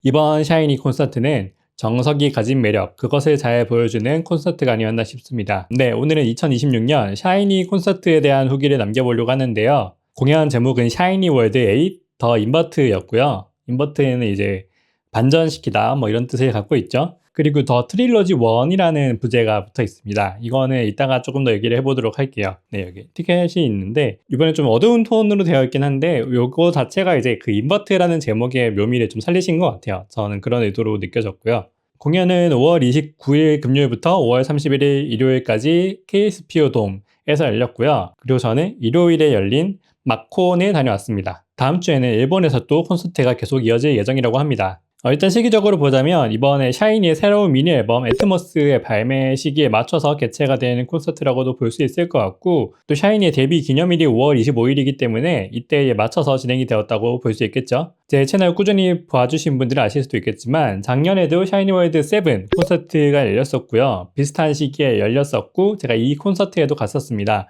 이번 샤이니 콘서트는 정석이 가진 매력, 그것을 잘 보여주는 콘서트가 아니었나 싶습니다. 네, 오늘은 2026년 샤이니 콘서트에 대한 후기를 남겨보려고 하는데요. 공연 제목은 샤이니 월드 8 더 인버트였고요. 인버트는 이제 반전시키다 뭐 이런 뜻을 갖고 있죠. 그리고 더 트릴러지 1이라는 부제가 붙어 있습니다. 이거는 이따가 조금 더 얘기를 해보도록 할게요. 네, 여기 티켓이 있는데 이번에 좀 어두운 톤으로 되어 있긴 한데 요거 자체가 이제 그 인버트라는 제목의 묘미를 좀 살리신 것 같아요. 저는 그런 의도로 느껴졌고요. 공연은 5월 29일 금요일부터 5월 31일 일요일까지 KSPO 돔에서 열렸고요. 그리고 저는 일요일에 열린 마콘에 다녀왔습니다. 다음 주에는 일본에서 또 콘서트가 계속 이어질 예정이라고 합니다. 일단 시기적으로 보자면 이번에 샤이니의 새로운 미니 앨범 애트모스의 발매 시기에 맞춰서 개최가 되는 콘서트라고도 볼 수 있을 것 같고, 또 샤이니의 데뷔 기념일이 5월 25일이기 때문에 이때에 맞춰서 진행이 되었다고 볼 수 있겠죠. 제 채널 꾸준히 봐주신 분들은 아실 수도 있겠지만 작년에도 샤이니 월드 7 콘서트가 열렸었고요. 비슷한 시기에 열렸었고 제가 이 콘서트에도 갔었습니다.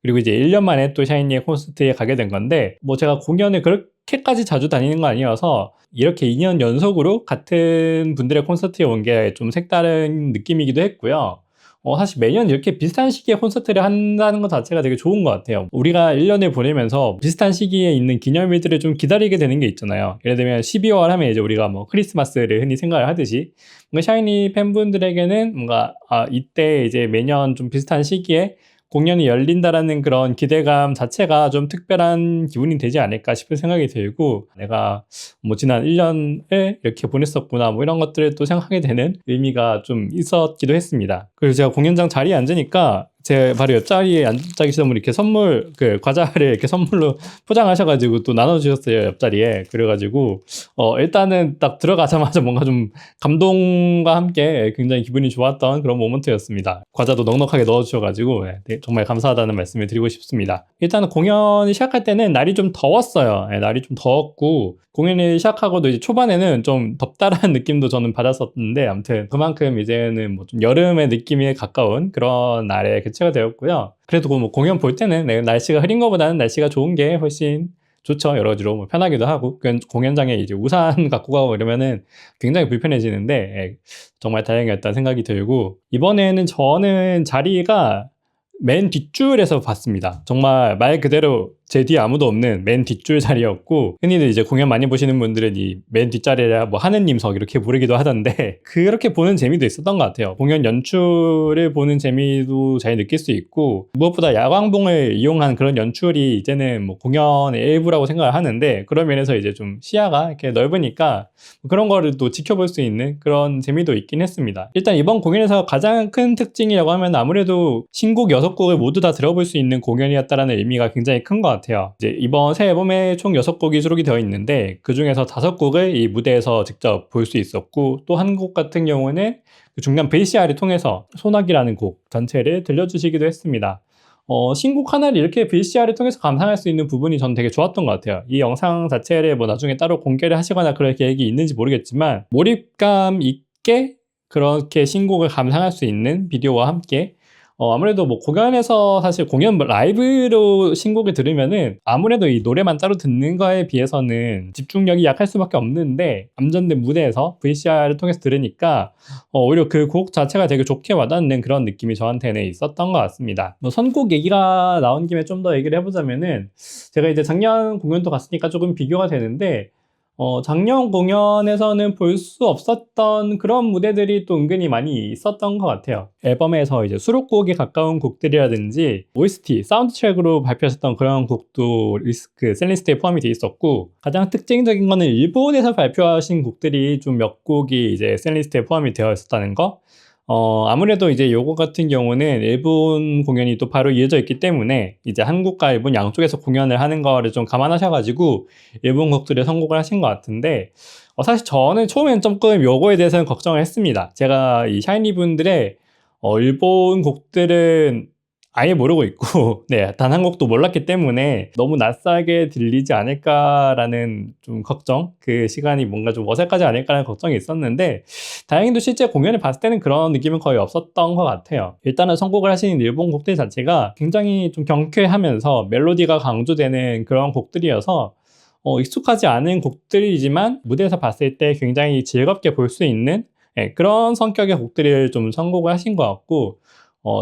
그리고 이제 1년 만에 또 샤이니의 콘서트에 가게 된 건데, 뭐 제가 공연을 그렇게까지 자주 다니는 건 아니어서 이렇게 2년 연속으로 같은 분들의 콘서트에 온 게 좀 색다른 느낌이기도 했고요. 사실 매년 이렇게 비슷한 시기에 콘서트를 한다는 것 자체가 되게 좋은 것 같아요. 우리가 1년을 보내면서 비슷한 시기에 있는 기념일들을 좀 기다리게 되는 게 있잖아요. 예를 들면 12월 하면 이제 우리가 뭐 크리스마스를 흔히 생각을 하듯이, 뭔가 샤이니 팬분들에게는 뭔가 이때 이제 매년 좀 비슷한 시기에 공연이 열린다라는 그런 기대감 자체가 좀 특별한 기분이 되지 않을까 싶은 생각이 들고, 내가 뭐 지난 1년을 이렇게 보냈었구나 뭐 이런 것들을 또 생각하게 되는 의미가 좀 있었기도 했습니다. 그리고 제가 공연장 자리에 앉으니까 제 바로 옆자리에 앉아 계시던 분이 이렇게 선물, 과자를 이렇게 선물로 포장하셔가지고 또 나눠주셨어요, 옆자리에. 그래가지고, 일단은 딱 들어가자마자 뭔가 좀 감동과 함께 굉장히 기분이 좋았던 그런 모먼트였습니다. 과자도 넉넉하게 넣어주셔가지고, 네, 정말 감사하다는 말씀을 드리고 싶습니다. 일단은 공연이 시작할 때는 날이 좀 더웠어요. 네, 날이 좀 더웠고, 공연을 시작하고도 이제 초반에는 좀 덥다라는 느낌도 저는 받았었는데, 아무튼 그만큼 이제는 뭐 좀 여름의 느낌에 가까운 그런 날에 개최가 되었고요. 그래도 뭐 공연 볼 때는 날씨가 흐린 것보다는 날씨가 좋은 게 훨씬 좋죠. 여러 가지로 뭐 편하기도 하고, 공연장에 이제 우산 갖고 가고 이러면은 굉장히 불편해지는데, 정말 다행이었다는 생각이 들고, 이번에는 저는 자리가 맨 뒷줄에서 봤습니다. 정말 말 그대로 제 뒤에 아무도 없는 맨 뒷줄 자리였고, 흔히들 이제 공연 많이 보시는 분들은 이 맨 뒷자리를 뭐 하느님석 이렇게 부르기도 하던데 그렇게 보는 재미도 있었던 것 같아요. 공연 연출을 보는 재미도 잘 느낄 수 있고, 무엇보다 야광봉을 이용한 그런 연출이 이제는 뭐 공연의 일부라고 생각을 하는데, 그런 면에서 이제 좀 시야가 이렇게 넓으니까 그런 거를 또 지켜볼 수 있는 그런 재미도 있긴 했습니다. 일단 이번 공연에서 가장 큰 특징이라고 하면 아무래도 신곡 6곡을 모두 다 들어볼 수 있는 공연이었다라는 의미가 굉장히 큰 것 같아요. 이제 이번 새 앨범에 총 6곡이 수록이 되어 있는데 그 중에서 5곡을 이 무대에서 직접 볼 수 있었고, 또 한 곡 같은 경우는 그 중간 VCR을 통해서 소나기라는 곡 전체를 들려주시기도 했습니다. 신곡 하나를 이렇게 VCR을 통해서 감상할 수 있는 부분이 전 되게 좋았던 것 같아요. 이 영상 자체를 뭐 나중에 따로 공개를 하시거나 그럴 계획이 있는지 모르겠지만, 몰입감 있게 그렇게 신곡을 감상할 수 있는 비디오와 함께, 아무래도 뭐 공연에서 사실 공연 라이브로 신곡을 들으면은 아무래도 이 노래만 따로 듣는 거에 비해서는 집중력이 약할 수밖에 없는데, 암전된 무대에서 VCR을 통해서 들으니까 오히려 그 곡 자체가 되게 좋게 와닿는 그런 느낌이 저한테는 있었던 것 같습니다. 뭐 선곡 얘기가 나온 김에 좀 더 얘기를 해보자면은, 제가 이제 작년 공연도 갔으니까 조금 비교가 되는데, 작년 공연에서는 볼 수 없었던 그런 무대들이 또 은근히 많이 있었던 것 같아요. 앨범에서 이제 수록곡에 가까운 곡들이라든지 OST, 사운드 트랙으로 발표하셨던 그런 곡도 그 셀리스트에 포함이 돼 있었고, 가장 특징적인 거는 일본에서 발표하신 곡들이 좀 몇 곡이 이제 셀리스트에 포함이 되어 있었다는 거. 아무래도 이제 요거 같은 경우는 일본 공연이 또 바로 이어져 있기 때문에 이제 한국과 일본 양쪽에서 공연을 하는 거를 좀 감안하셔가지고 일본 곡들에 선곡을 하신 것 같은데, 사실 저는 처음엔 조금 요거에 대해서는 걱정을 했습니다. 제가 이 샤이니 분들의 일본 곡들은 아예 모르고 있고 네, 단 한 곡도 몰랐기 때문에 너무 낯설게 들리지 않을까라는 좀 걱정, 그 시간이 뭔가 좀 어색하지 않을까라는 걱정이 있었는데, 다행히도 실제 공연을 봤을 때는 그런 느낌은 거의 없었던 것 같아요. 일단은 선곡을 하신 일본 곡들 자체가 굉장히 좀 경쾌하면서 멜로디가 강조되는 그런 곡들이어서 익숙하지 않은 곡들이지만 무대에서 봤을 때 굉장히 즐겁게 볼 수 있는 그런 성격의 곡들을 좀 선곡을 하신 것 같고,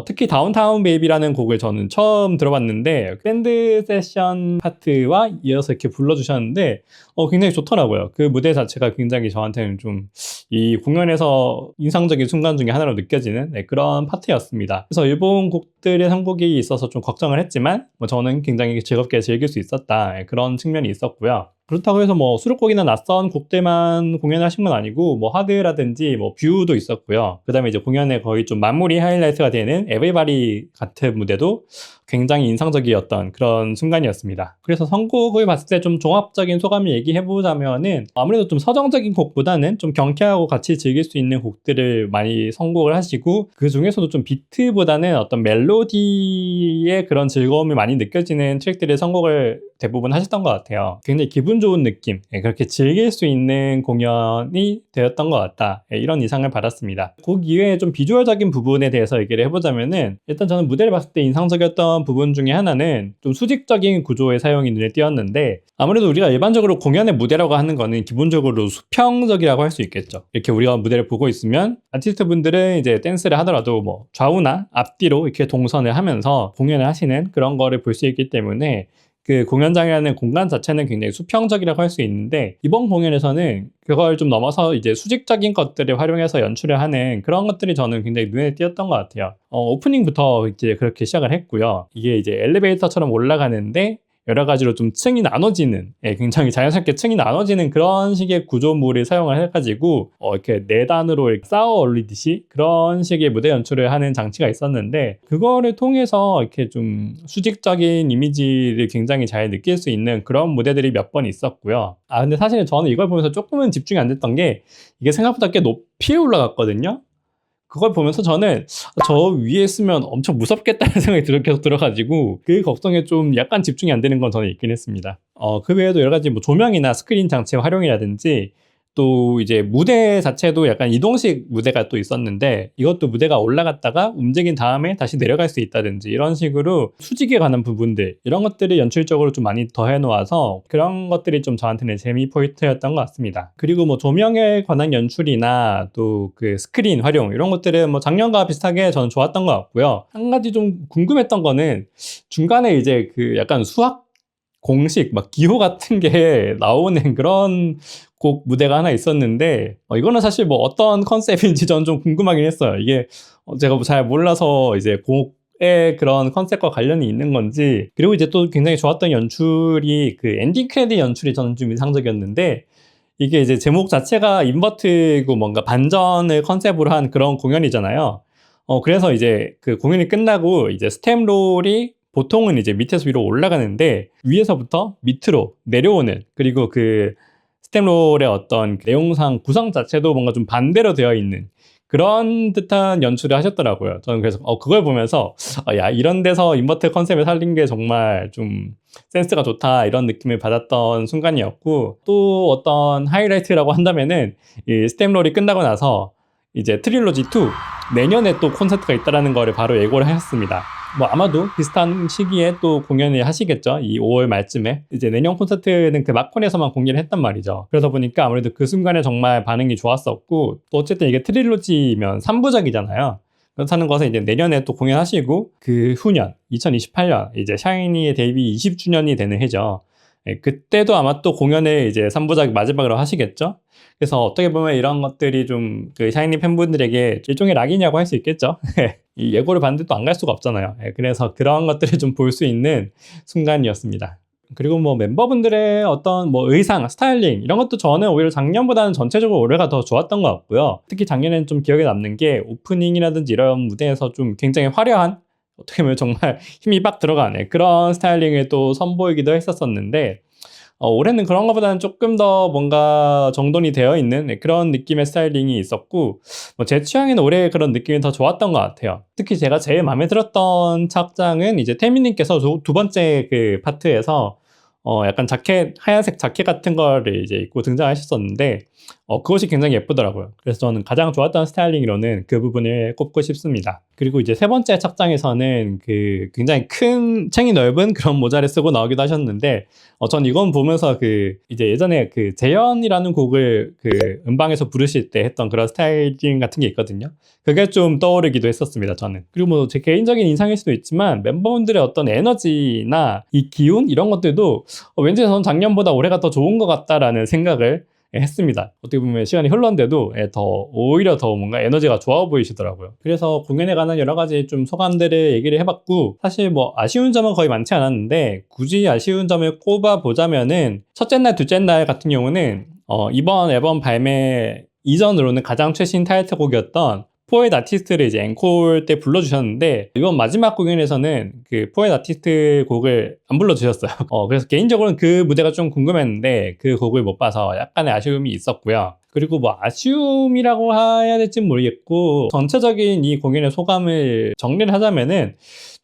특히 다운타운 베이비라는 곡을 저는 처음 들어봤는데 밴드 세션 파트와 이어서 이렇게 불러주셨는데 굉장히 좋더라고요. 그 무대 자체가 굉장히 저한테는 좀 이 공연에서 인상적인 순간 중에 하나로 느껴지는 그런 파트였습니다. 그래서 일본 곡들의 선곡이 있어서 좀 걱정을 했지만 저는 굉장히 즐겁게 즐길 수 있었다, 그런 측면이 있었고요. 그렇다고 해서 수록곡이나 낯선 곡들만 공연하신 건 아니고 하드라든지 뷰도 있었고요. 그 다음에 이제 공연의 거의 좀 마무리 하이라이트가 되는 에브리바디 같은 무대도 굉장히 인상적이었던 그런 순간이었습니다. 그래서 선곡을 봤을 때 좀 종합적인 소감을 얘기해보자면은 아무래도 좀 서정적인 곡보다는 좀 경쾌하고 같이 즐길 수 있는 곡들을 많이 선곡을 하시고, 그 중에서도 좀 비트보다는 어떤 멜로디의 그런 즐거움이 많이 느껴지는 트랙들을 선곡을 대부분 하셨던 것 같아요. 굉장히 기분 좋은 느낌, 그렇게 즐길 수 있는 공연이 되었던 것 같다, 이런 이상을 받았습니다. 곡 이외에 좀 비주얼적인 부분에 대해서 얘기를 해보자면은, 일단 저는 무대를 봤을 때 인상적이었던 부분 중에 하나는 좀 수직적인 구조의 사용이 눈에 띄었는데, 아무래도 우리가 일반적으로 공연의 무대라고 하는 거는 기본적으로 수평적이라고 할 수 있겠죠. 이렇게 우리가 무대를 보고 있으면 아티스트 분들은 이제 댄스를 하더라도 좌우나 앞뒤로 이렇게 동선을 하면서 공연을 하시는 그런 거를 볼 수 있기 때문에 그 공연장이라는 공간 자체는 굉장히 수평적이라고 할 수 있는데, 이번 공연에서는 그걸 좀 넘어서 이제 수직적인 것들을 활용해서 연출을 하는 그런 것들이 저는 굉장히 눈에 띄었던 것 같아요. 오프닝부터 이제 그렇게 시작을 했고요. 이게 이제 엘리베이터처럼 올라가는데 여러 가지로 좀 층이 나눠지는, 굉장히 자연스럽게 층이 나눠지는 그런 식의 구조물을 사용을 해가지고 이렇게 네 단으로 쌓아 올리듯이 그런 식의 무대 연출을 하는 장치가 있었는데, 그거를 통해서 이렇게 좀 수직적인 이미지를 굉장히 잘 느낄 수 있는 그런 무대들이 몇 번 있었고요. 근데 사실 저는 이걸 보면서 조금은 집중이 안 됐던 게, 이게 생각보다 꽤 높이 올라갔거든요. 그걸 보면서 저는 저 위에 있으면 엄청 무섭겠다는 생각이 계속 들어가지고 그 걱정에 좀 약간 집중이 안 되는 건 저는 있긴 했습니다. 그 외에도 여러 가지 조명이나 스크린 장치 활용이라든지, 또 이제 무대 자체도 약간 이동식 무대가 또 있었는데, 이것도 무대가 올라갔다가 움직인 다음에 다시 내려갈 수 있다든지 이런 식으로 수직에 관한 부분들, 이런 것들을 연출적으로 좀 많이 더해 놓아서 그런 것들이 좀 저한테는 재미 포인트였던 것 같습니다. 그리고 조명에 관한 연출이나 또 그 스크린 활용, 이런 것들은 작년과 비슷하게 저는 좋았던 것 같고요. 한 가지 좀 궁금했던 거는, 중간에 이제 그 약간 수학 공식 기호 같은 게 나오는 그런 곡 무대가 하나 있었는데, 이거는 사실 어떤 컨셉인지 저는 좀 궁금하긴 했어요. 이게 제가 잘 몰라서 이제 곡의 그런 컨셉과 관련이 있는 건지. 그리고 이제 또 굉장히 좋았던 연출이 그 엔딩 크레딧 연출이 저는 좀 인상적이었는데, 이게 이제 제목 자체가 인버트고 뭔가 반전을 컨셉으로 한 그런 공연이잖아요. 그래서 이제 그 공연이 끝나고 이제 스텝롤이 보통은 이제 밑에서 위로 올라가는데 위에서부터 밑으로 내려오는, 그리고 그 스텝롤의 어떤 내용상 구성 자체도 뭔가 좀 반대로 되어 있는 그런 듯한 연출을 하셨더라고요. 저는 그래서 그걸 보면서 야, 이런 데서 인버트 컨셉을 살린 게 정말 좀 센스가 좋다, 이런 느낌을 받았던 순간이었고, 또 어떤 하이라이트라고 한다면은 이 스텝롤이 끝나고 나서 이제 트릴로지 2 내년에 또 콘서트가 있다라는 거를 바로 예고를 하셨습니다. 아마도 비슷한 시기에 또 공연을 하시겠죠. 이 5월 말쯤에. 이제 내년 콘서트는 그 마콘에서만 공개를 했단 말이죠. 그러다 보니까 아무래도 그 순간에 정말 반응이 좋았었고, 또 어쨌든 이게 트릴로지면 3부작이잖아요. 그렇다는 것은 이제 내년에 또 공연하시고, 그 후년 2028년 이제 샤이니의 데뷔 20주년이 되는 해죠. 그때도 아마 또 공연을 이제 3부작 마지막으로 하시겠죠. 그래서 어떻게 보면 이런 것들이 좀 그 샤이니 팬분들에게 일종의 락이냐고 할 수 있겠죠. 이 예고를 봤는데 또 안 갈 수가 없잖아요. 그래서 그런 것들을 좀 볼 수 있는 순간이었습니다. 그리고 멤버분들의 어떤 의상, 스타일링, 이런 것도 저는 오히려 작년보다는 전체적으로 올해가 더 좋았던 것 같고요. 특히 작년에는 좀 기억에 남는 게 오프닝이라든지 이런 무대에서 좀 굉장히 화려한, 어떻게 보면 정말 힘이 빡 들어가네, 그런 스타일링을 또 선보이기도 했었었는데, 올해는 그런 것보다는 조금 더 뭔가 정돈이 되어 있는 그런 느낌의 스타일링이 있었고, 제 취향에는 올해 그런 느낌이 더 좋았던 것 같아요. 특히 제가 제일 마음에 들었던 착장은 이제 태민님께서 두 번째 그 파트에서 약간 자켓, 하얀색 자켓 같은 거를 이제 입고 등장하셨었는데, 그것이 굉장히 예쁘더라고요. 그래서 저는 가장 좋았던 스타일링으로는 그 부분을 꼽고 싶습니다. 그리고 이제 세 번째 착장에서는 그 굉장히 큰, 챙이 넓은 그런 모자를 쓰고 나오기도 하셨는데, 전 이건 보면서 이제 예전에 재현이라는 곡을 음방에서 부르실 때 했던 그런 스타일링 같은 게 있거든요. 그게 좀 떠오르기도 했었습니다, 저는. 그리고 뭐 제 개인적인 인상일 수도 있지만 멤버분들의 어떤 에너지나 이 기운 이런 것들도 왠지 저는 작년보다 올해가 더 좋은 것 같다라는 생각을 했습니다. 어떻게 보면 시간이 흘렀는데도 오히려 더 뭔가 에너지가 좋아 보이시더라고요. 그래서 공연에 관한 여러 가지 좀 소감들을 얘기를 해봤고, 사실 뭐 아쉬운 점은 거의 많지 않았는데 굳이 아쉬운 점을 꼽아 보자면은 첫째 날, 둘째 날 같은 경우는 이번 앨범 발매 이전으로는 가장 최신 타이틀곡이었던 포엣 아티스트를 이제 앵콜 때 불러주셨는데, 이번 마지막 공연에서는 그 포엣 아티스트 곡을 안 불러주셨어요. 그래서 개인적으로는 그 무대가 좀 궁금했는데 그 곡을 못 봐서 약간의 아쉬움이 있었고요. 그리고 뭐 아쉬움이라고 해야 될지 모르겠고, 전체적인 이 공연의 소감을 정리를 하자면은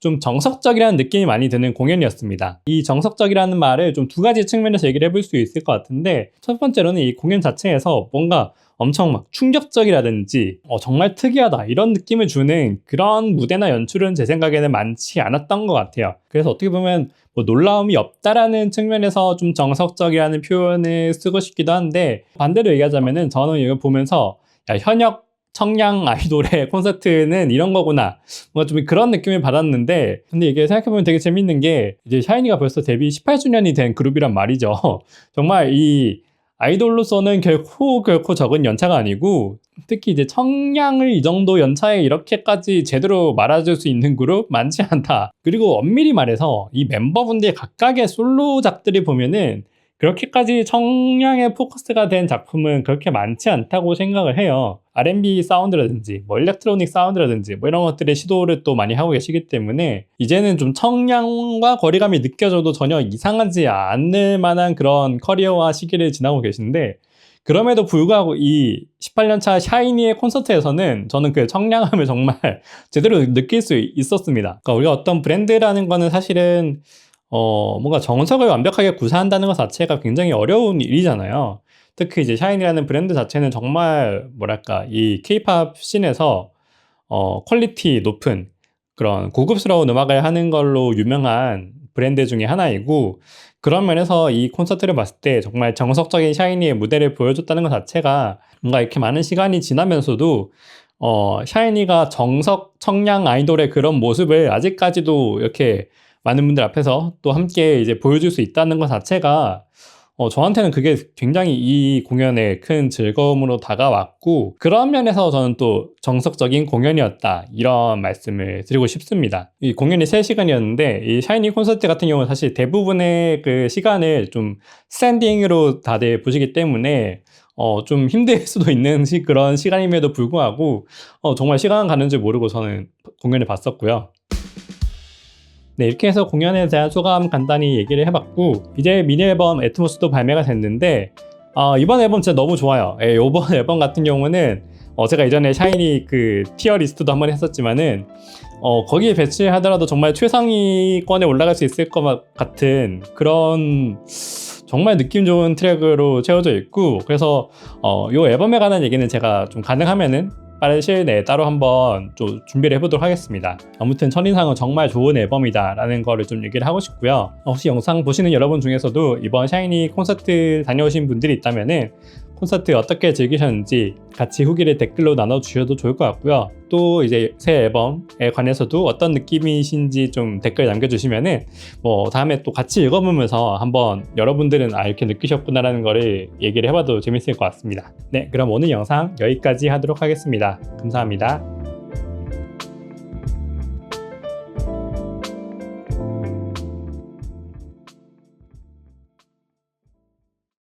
좀 정석적이라는 느낌이 많이 드는 공연이었습니다. 이 정석적이라는 말을 좀 두 가지 측면에서 얘기를 해볼 수 있을 것 같은데, 첫 번째로는 이 공연 자체에서 뭔가 엄청 막 충격적이라든지 정말 특이하다 이런 느낌을 주는 그런 무대나 연출은 제 생각에는 많지 않았던 것 같아요. 그래서 어떻게 보면 뭐 놀라움이 없다라는 측면에서 좀 정석적이라는 표현을 쓰고 싶기도 한데, 반대로 얘기하자면은 저는 이걸 보면서 현역 청량 아이돌의 콘서트는 이런 거구나, 뭔가 좀 그런 느낌을 받았는데, 근데 이게 생각해보면 되게 재밌는 게 이제 샤이니가 벌써 데뷔 18주년이 된 그룹이란 말이죠. 정말 이 아이돌로서는 결코 적은 연차가 아니고, 특히 이제 청량을 이 정도 연차에 이렇게까지 제대로 말아줄 수 있는 그룹 많지 않다. 그리고 엄밀히 말해서 이 멤버분들 각각의 솔로작들이 보면은 그렇게까지 청량에 포커스가 된 작품은 그렇게 많지 않다고 생각을 해요. R&B 사운드라든지 뭐 일렉트로닉 사운드라든지 뭐 이런 것들의 시도를 또 많이 하고 계시기 때문에 이제는 좀 청량과 거리감이 느껴져도 전혀 이상하지 않을 만한 그런 커리어와 시기를 지나고 계신데, 그럼에도 불구하고 이 18년차 샤이니의 콘서트에서는 저는 그 청량함을 정말 제대로 느낄 수 있었습니다. 그러니까 우리가 어떤 브랜드라는 거는 사실은 뭔가 정석을 완벽하게 구사한다는 것 자체가 굉장히 어려운 일이잖아요. 특히 이제 샤인이라는 브랜드 자체는 정말 뭐랄까 이 K-팝 씬에서 퀄리티 높은 그런 고급스러운 음악을 하는 걸로 유명한 브랜드 중에 하나이고, 그런 면에서 이 콘서트를 봤을 때 정말 정석적인 샤이니의 무대를 보여줬다는 것 자체가 뭔가 이렇게 많은 시간이 지나면서도 샤이니가 정석 청량 아이돌의 그런 모습을 아직까지도 이렇게 많은 분들 앞에서 또 함께 이제 보여줄 수 있다는 것 자체가 저한테는 그게 굉장히 이 공연의 큰 즐거움으로 다가왔고, 그런 면에서 저는 또 정석적인 공연이었다 이런 말씀을 드리고 싶습니다. 이 공연이 3시간이었는데 이 샤이니 콘서트 같은 경우는 사실 대부분의 그 시간을 좀 스탠딩으로 다들 보시기 때문에 좀 힘들 수도 있는 그런 시간임에도 불구하고 정말 시간 가는 줄 모르고 저는 공연을 봤었고요. 네, 이렇게 해서 공연에 대한 소감 간단히 얘기를 해봤고, 이제 미니 앨범 애트모스도 발매가 됐는데 이번 앨범 진짜 너무 좋아요. 이번 앨범 같은 경우는 제가 이전에 샤이니 그 티어 리스트도 한번 했었지만은 거기에 배치하더라도 정말 최상위권에 올라갈 수 있을 것 같은 그런 정말 느낌 좋은 트랙으로 채워져 있고, 그래서 이 앨범에 관한 얘기는 제가 좀 가능하면은 빠른 시일 내에 따로 한번 좀 준비를 해보도록 하겠습니다. 아무튼 첫인상은 정말 좋은 앨범이다 라는 거를 좀 얘기를 하고 싶고요. 혹시 영상 보시는 여러분 중에서도 이번 샤이니 콘서트 다녀오신 분들이 있다면은 콘서트 어떻게 즐기셨는지 같이 후기를 댓글로 나눠주셔도 좋을 것 같고요. 또 이제 새 앨범에 관해서도 어떤 느낌이신지 좀 댓글 남겨주시면은 뭐 다음에 또 같이 읽어보면서 한번 여러분들은 이렇게 느끼셨구나라는 거를 얘기를 해봐도 재밌을 것 같습니다. 네, 그럼 오늘 영상 여기까지 하도록 하겠습니다. 감사합니다.